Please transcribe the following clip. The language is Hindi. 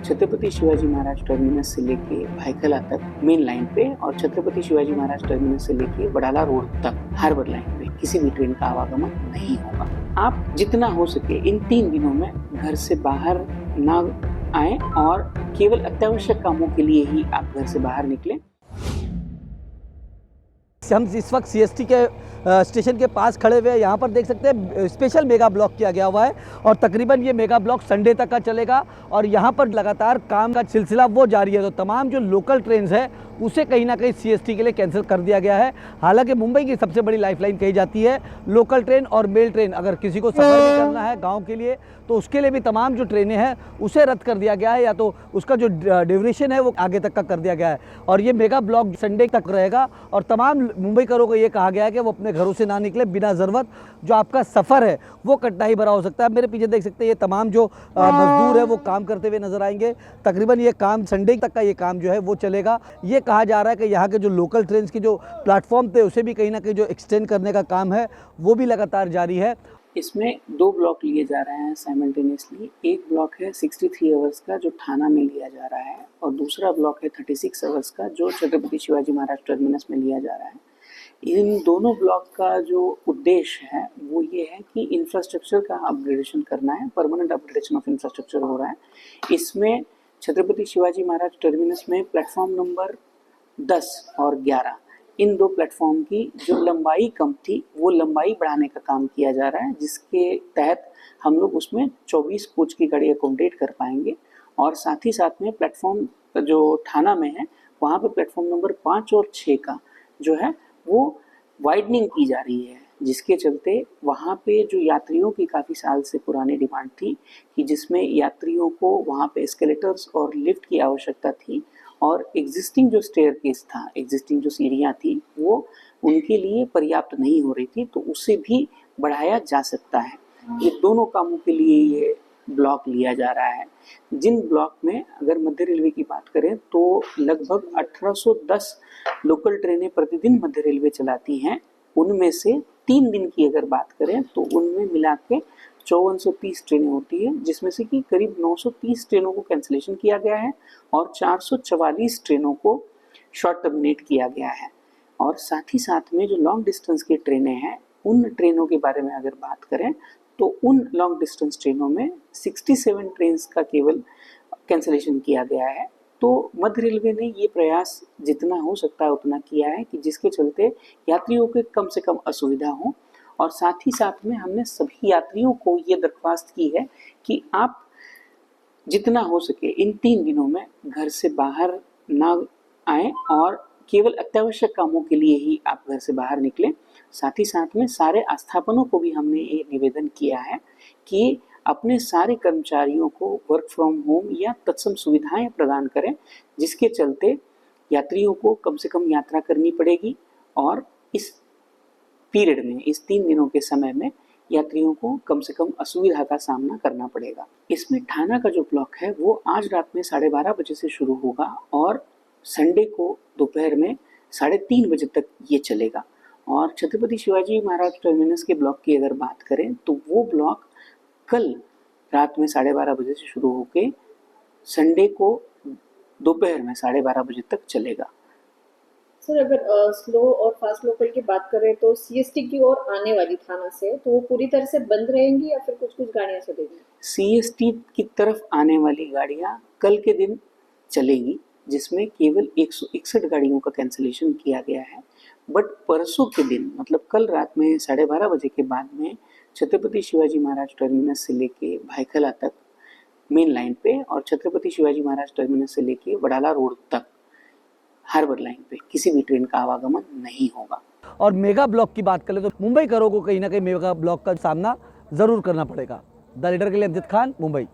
छत्रपति शिवाजी महाराज टर्मिनस से लेके भायखला तक मेन लाइन पे और छत्रपति शिवाजी महाराज टर्मिनस से लेके वडाला रोड तक हार्बर लाइन पे किसी भी ट्रेन का आवागमन नहीं होगा। आप जितना हो सके इन 3 दिनों में घर से बाहर ना आए और केवल अत्यावश्यक कामों के लिए ही आप घर से बाहर निकलें। हम इस वक्त सीएसटी के स्टेशन के पास खड़े हुए हैं। यहाँ पर देख सकते हैं स्पेशल मेगा ब्लॉक किया गया हुआ है और तकरीबन ये मेगा ब्लॉक संडे तक का चलेगा और यहाँ पर लगातार काम का सिलसिला वो जारी है। तो तमाम जो लोकल ट्रेन्स है उसे कहीं ना कहीं सीएसटी के लिए कैंसिल कर दिया गया है। हालांकि मुंबई की सबसे बड़ी लाइफलाइन कही जाती है लोकल ट्रेन और मेल ट्रेन। अगर किसी को सफ़र भी करना है गांव के लिए तो उसके लिए भी तमाम जो ट्रेनें हैं उसे रद्द कर दिया गया है या तो उसका जो ड्यूरेशन है वो आगे तक का कर दिया गया है। और ये मेगा ब्लॉक संडे तक रहेगा और तमाम मुंबईकरों को ये कहा गया है कि वो अपने घरों से ना निकले। बिना ज़रूरत जो आपका सफ़र है वो कठिनाई भरा हो सकता है। मेरे पीछे देख सकते हैं ये तमाम जो मजदूर है वो काम करते हुए नजर आएंगे। तकरीबन ये काम संडे तक का ये काम जो है वो चलेगा। ये कहा जा रहा है कि यहाँ के जो लोकल ट्रेन की जो प्लेटफॉर्म थे उसे भी कहीं ना कहीं जो एक्सटेंड करने का काम है वो भी लगातार जारी है। इसमें 2 ब्लॉक लिए जा रहे हैं साइमल्टेनियसली। एक ब्लॉक है 63 आवर्स का जो थाना में लिया जा रहा है और दूसरा ब्लॉक है 36 आवर्स का जो छत्रपति शिवाजी महाराज टर्मिनस में लिया जा रहा है। इन दोनों ब्लॉक का जो उद्देश्य है वो ये है कि इंफ्रास्ट्रक्चर का अपग्रेडेशन करना है। परमानेंट अपग्रेडेशन ऑफ इंफ्रास्ट्रक्चर हो रहा है। इसमें छत्रपति शिवाजी महाराज टर्मिनस में प्लेटफॉर्म नंबर 10 और 11 इन 2 प्लेटफॉर्म की जो लंबाई कम थी वो लंबाई बढ़ाने का काम किया जा रहा है, जिसके तहत हम लोग उसमें 24 कोच की गाड़ी अकोमोडेट कर पाएंगे। और साथ ही साथ में प्लेटफॉर्म जो थाना में है वहाँ पे प्लेटफॉर्म नंबर 5 और 6 का जो है वो वाइडनिंग की जा रही है, जिसके चलते वहाँ पे जो यात्रियों की काफ़ी साल से पुरानी डिमांड थी कि जिसमें यात्रियों को वहाँ पे एस्केलेटर्स और लिफ्ट की आवश्यकता थी और एग्जिस्टिंग जो स्टेयरकेस था, एग्जिस्टिंग जो सीढ़ियाँ थी वो उनके लिए पर्याप्त नहीं हो रही थी, तो उसे भी बढ़ाया जा सकता है। ये दोनों कामों के लिए ये ब्लॉक लिया जा रहा है। जिन ब्लॉक में अगर मध्य रेलवे की बात करें तो लगभग 1810 लोकल ट्रेनें प्रतिदिन मध्य रेलवे चलाती हैं। उनमें से 3 दिन की अगर बात करें तो उनमें मिला के 5430 ट्रेनें होती है, जिसमें से कि करीब 930 ट्रेनों को कैंसिलेशन किया गया है और 444 ट्रेनों को शॉर्ट टर्मिनेट किया गया है। और साथ ही साथ में जो लॉन्ग डिस्टेंस की ट्रेनें हैं उन ट्रेनों के बारे में अगर बात करें तो उन लॉन्ग डिस्टेंस ट्रेनों में 67 ट्रेन का केवल कैंसिलेशन किया गया है। तो मध्य रेलवे ने ये प्रयास जितना हो सकता है उतना किया है कि जिसके चलते यात्रियों के कम से कम असुविधा हो। और साथ ही साथ में हमने सभी यात्रियों को ये दरख्वास्त की है कि आप जितना हो सके इन 3 दिनों में घर से बाहर ना आए और केवल अत्यावश्यक कामों के लिए ही आप घर से बाहर निकलें। साथ ही साथ में सारे आस्थापनों को भी हमने ये निवेदन किया है कि अपने सारे कर्मचारियों को वर्क फ्रॉम होम या तत्सम सुविधाएं प्रदान करें, जिसके चलते यात्रियों को कम से कम यात्रा करनी पड़ेगी और इस पीरियड में, इस 3 दिनों के समय में यात्रियों को कम से कम असुविधा का सामना करना पड़ेगा। इसमें थाना का जो ब्लॉक है वो आज रात में 12:30 बजे से शुरू होगा और संडे को दोपहर में 3:30 बजे तक ये चलेगा। और छत्रपति शिवाजी महाराज टर्मिनस के ब्लॉक की अगर बात करें तो वो ब्लॉक कल रात में 12:30 बजे से शुरू होकर संडे को दोपहर में 12:30 बजे तक चलेगा। सर, अगर स्लो और फास्ट लोकल की बात करें तो सीएसटी की ओर आने वाली थाना से तो वो पूरी तरह से बंद रहेंगी या फिर कुछ गाड़ियां चलेगी? सीएसटी की तरफ आने वाली गाड़ियां कल के दिन चलेगी, जिसमें केवल 161 गाड़ियों का कैंसिलेशन किया गया है। बट परसों के दिन मतलब कल रात में 12:30 बजे के बाद में छत्रपति शिवाजी महाराज टर्मिनस से लेके भायखला तक मेन लाइन पे और छत्रपति शिवाजी महाराज टर्मिनस से लेके वडाला रोड तक हार्बर लाइन पे किसी भी ट्रेन का आवागमन नहीं होगा। और मेगा ब्लॉक की बात करें तो मुंबईकरों को कहीं ना कहीं मेगा ब्लॉक का सामना जरूर करना पड़ेगा। द लीडर के लिए अमजद खान, मुंबई।